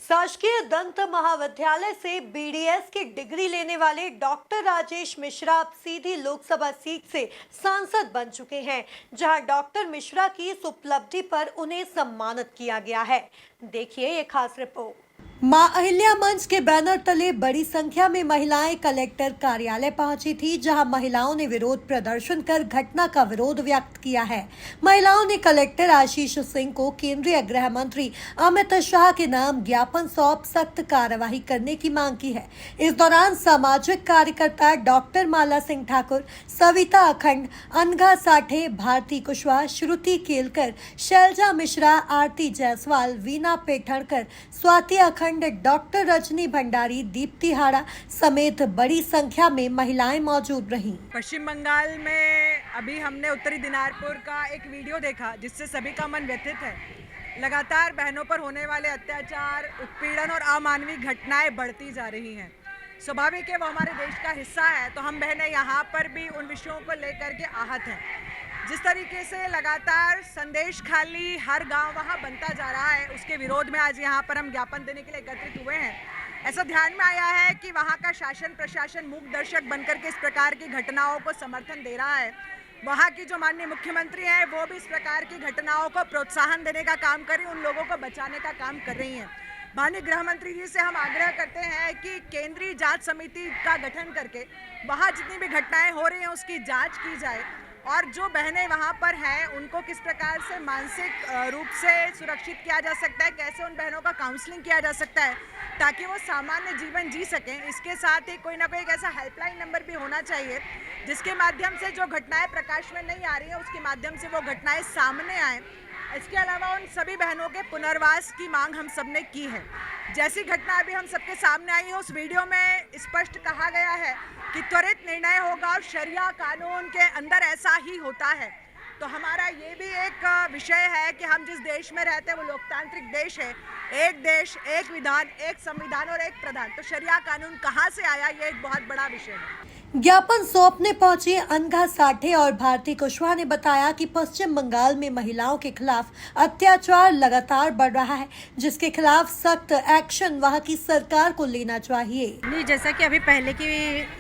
शासकीय दंत महाविद्यालय से बीडीएस की डिग्री लेने वाले डॉक्टर राजेश मिश्रा अब सीधी लोकसभा सीट से सांसद बन चुके हैं, जहां डॉक्टर मिश्रा की इस उपलब्धि पर उन्हें सम्मानित किया गया है। देखिए ये खास रिपोर्ट। मां अहिल्या मंच के बैनर तले बड़ी संख्या में महिलाएं कलेक्टर कार्यालय पहुंची थी, जहां महिलाओं ने विरोध प्रदर्शन कर घटना का विरोध व्यक्त किया है। महिलाओं ने कलेक्टर आशीष सिंह को केंद्रीय गृह मंत्री अमित शाह के नाम ज्ञापन सौंप सख्त कार्रवाई करने की मांग की है। इस दौरान सामाजिक कार्यकर्ता डॉक्टर माला सिंह ठाकुर, सविता अखंड, अनघा साठे, भारती कुशवाहा, श्रुति केलकर, शैलजा मिश्रा, आरती जायसवाल, वीना पेठणकर, स्वाति अखंड, डॉक्टर रजनी भंडारी, दीप्ति हाड़ा समेत बड़ी संख्या में महिलाएं मौजूद रहीं। पश्चिम बंगाल में अभी हमने उत्तरी दिनाजपुर का एक वीडियो देखा जिससे सभी का मन व्यथित है। लगातार बहनों पर होने वाले अत्याचार, उत्पीड़न और अमानवीय घटनाएं बढ़ती जा रही हैं। स्वाभाविक है वो हमारे देश का हिस्सा है, तो हम बहनें यहाँ पर भी उन विषयों को लेकर के आहत हैं। जिस तरीके से लगातार संदेश खाली हर गांव वहां बनता जा रहा है, उसके विरोध में आज यहां पर हम ज्ञापन देने के लिए एकत्रित हुए हैं। ऐसा ध्यान में आया है कि वहां का शासन प्रशासन मूक दर्शक बनकर के इस प्रकार की घटनाओं को समर्थन दे रहा है। वहां की जो माननीय मुख्यमंत्री हैं वो भी इस प्रकार की घटनाओं को प्रोत्साहन देने का काम कर रही, उन लोगों को बचाने का काम कर रही हैं। माननीय गृह मंत्री जी से हम आग्रह करते हैं कि केंद्रीय जांच समिति का गठन करके वहां जितनी भी घटनाएं हो रही हैं उसकी जांच की जाए, और जो बहनें वहाँ पर हैं उनको किस प्रकार से मानसिक रूप से सुरक्षित किया जा सकता है, कैसे उन बहनों का काउंसलिंग किया जा सकता है ताकि वो सामान्य जीवन जी सकें। इसके साथ ही कोई ना कोई एक ऐसा हेल्पलाइन नंबर भी होना चाहिए जिसके माध्यम से जो घटनाएं प्रकाश में नहीं आ रही हैं उसके माध्यम से वो घटनाएं सामने आएँ। इसके अलावा उन सभी बहनों के पुनर्वास की मांग हम सब ने की है। जैसी घटना अभी हम सबके सामने आई है उस वीडियो में स्पष्ट कहा गया है कि त्वरित निर्णय होगा और शरिया कानून के अंदर ऐसा ही होता है। तो हमारा ये भी एक विषय है कि हम जिस देश में रहते हैं वो लोकतांत्रिक देश है। एक देश, एक विधान, एक संविधान और एक प्रधान। तो शरिया कानून कहाँ से आया, ये एक बहुत बड़ा विषय है। ज्ञापन सौंपने पहुंची अनघा साठे और भारती कुशवाहा ने बताया कि पश्चिम बंगाल में महिलाओं के खिलाफ अत्याचार लगातार बढ़ रहा है, जिसके खिलाफ सख्त एक्शन वहां की सरकार को लेना चाहिए। नहीं, जैसा कि अभी पहले की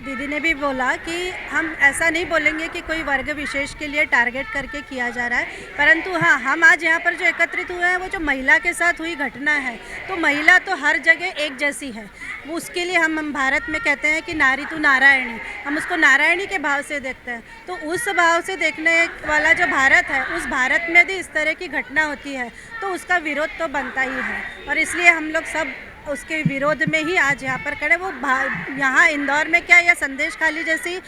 दीदी ने भी बोला कि हम ऐसा नहीं बोलेंगे कि कोई वर्ग विशेष के लिए टारगेट करके किया जा रहा है, परंतु हाँ, हम आज यहाँ पर जो एकत्रित हुए हैं वो जो महिला के साथ हुई घटना है, तो महिला तो हर जगह एक जैसी है। वो उसके लिए हम भारत में कहते हैं कि नारी तू नारायणी, हम उसको नारायणी के भाव से देखते हैं। तो उस भाव से देखने वाला जो भारत है, उस भारत में भी इस तरह की घटना होती है तो उसका विरोध तो बनता ही है, और इसलिए हम लोग सब उसके विरोध में ही आज यहाँ पर खड़े। वो यहाँ इंदौर में क्या या संदेश खाली जैसी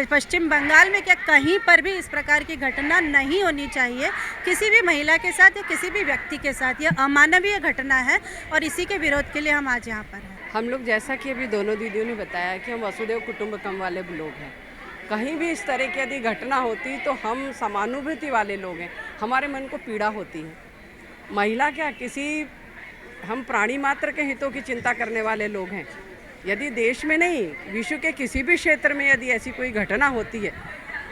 पश्चिम बंगाल में क्या, कहीं पर भी इस प्रकार की घटना नहीं होनी चाहिए किसी भी महिला के साथ या किसी भी व्यक्ति के साथ। यह अमानवीय घटना है और इसी के विरोध के लिए हम आज यहाँ पर हैं। हम लोग, जैसा कि अभी दोनों दीदियों ने बताया कि हम वसुदेव कुटुंबकम वाले लोग हैं। कहीं भी इस तरह की यदि घटना होती तो हम समानुभूति वाले लोग हैं, हमारे मन को पीड़ा होती है। महिला क्या, हम प्राणी मात्र के हितों की चिंता करने वाले लोग हैं। यदि देश में नहीं, विश्व के किसी भी क्षेत्र में यदि ऐसी कोई घटना होती है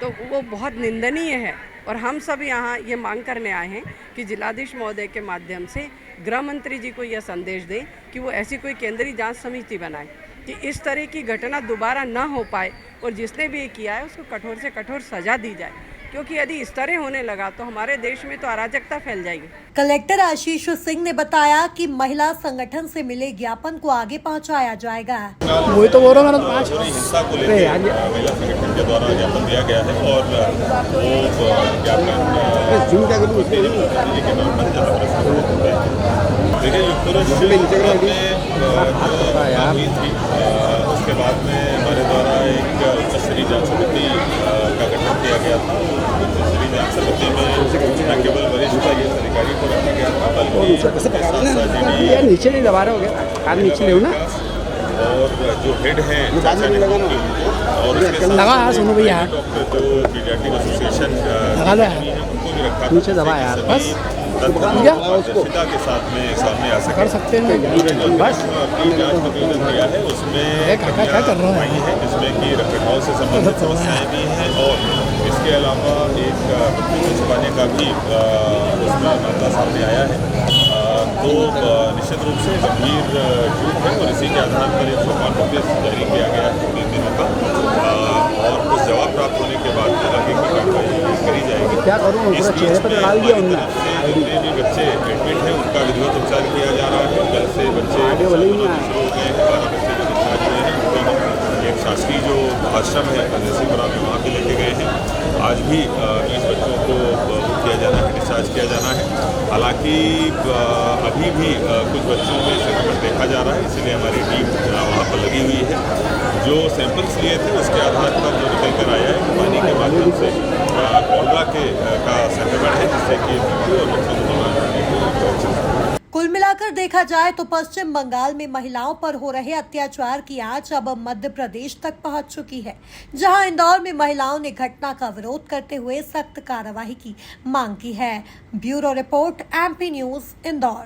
तो वो बहुत निंदनीय है। और हम सब यहाँ ये मांग करने आए हैं कि जिलाधीश महोदय के माध्यम से गृह मंत्री जी को यह संदेश दें कि वो ऐसी कोई केंद्रीय जांच समिति बनाए कि इस तरह की घटना दोबारा ना हो पाए, और जिसने भी ये किया है उसको कठोर से कठोर सजा दी जाए, क्योंकि यदि इस तरह होने लगा तो हमारे देश में तो अराजकता फैल जाएगी। कलेक्टर आशीष सिंह ने बताया कि महिला संगठन से मिले ज्ञापन को आगे पहुंचाया जाएगा। वही तो बोल रहा हूँ, हिंसा को लेकर महिला संगठन के द्वारा ज्ञापन दिया गया है, और वो ज्ञापन देखिए उसके बाद में हमारे द्वारा एक उच्च स्तरीय जांच समिति का गठन किया गया था। उच्च स्तरीय जांच समिति में न केवल वरिष्ठ IAS अधिकारी को रखा गया था बल्कि नीचे नहीं दबा रहे हो गया, आप नीचे ले ना, और जो हेड हैं और सुनो भैया, जो पीडियाट्रिक एसोसिएशन उनको भी रखा, नीचे दबा यार, बस पारदर्शिता के साथ में सामने आ कर सकते हैं। बस जांच प्रतिवेदन दिया है उसमें क्या कर रहा है, जिसमें कि रखरखाव से संबंधित समस्याएं भी हैं, और इसके अलावा एक मृत्यु को छुपाने का भी उसमें मामला सामने आया है। तो निश्चित रूप से गंभीर झूठ है और इसी के आधार पर 105 नोटिस जारी किया गया है 3 दिनों का और कुछ जवाब प्राप्त होने के बाद आगे की कार्रवाई करी जाएगी। क्या करूँ, इस पूरा चेहरे पर डाल दिया उन्होंने। जितने भी बच्चे एडमिट हैं उनका विधिवत उपचार किया जा रहा है। कल से बच्चे आगे वाले ही नहीं शुरू हो गए हैं, 12 बच्चे जो डिस्चार्ज हुए हैं उनको हम एक शासकीय जो आश्रम है नरसिंहपुरा में वहाँ पे लेके गए हैं। आज भी 20 बच्चों को किया जाना है, डिस्चार्ज किया जाना है। हालांकि अभी भी कुछ बच्चों में संक्रमण देखा जा रहा है, इसलिए हमारी टीम वहाँ पर लगी हुई है। जो सैंपल्स लिए थे उसके आधार पर जो निकल कर आया है कि पानी के माध्यम से कॉलरा का संक्रमण है, जिससे कि मृत्यु और बच्चों को बीमार। कुल मिलाकर देखा जाए तो पश्चिम बंगाल में महिलाओं पर हो रहे अत्याचार की आंच अब मध्य प्रदेश तक पहुंच चुकी है, जहां इंदौर में महिलाओं ने घटना का विरोध करते हुए सख्त कार्रवाई की मांग की है। Bureau report MP news Indore.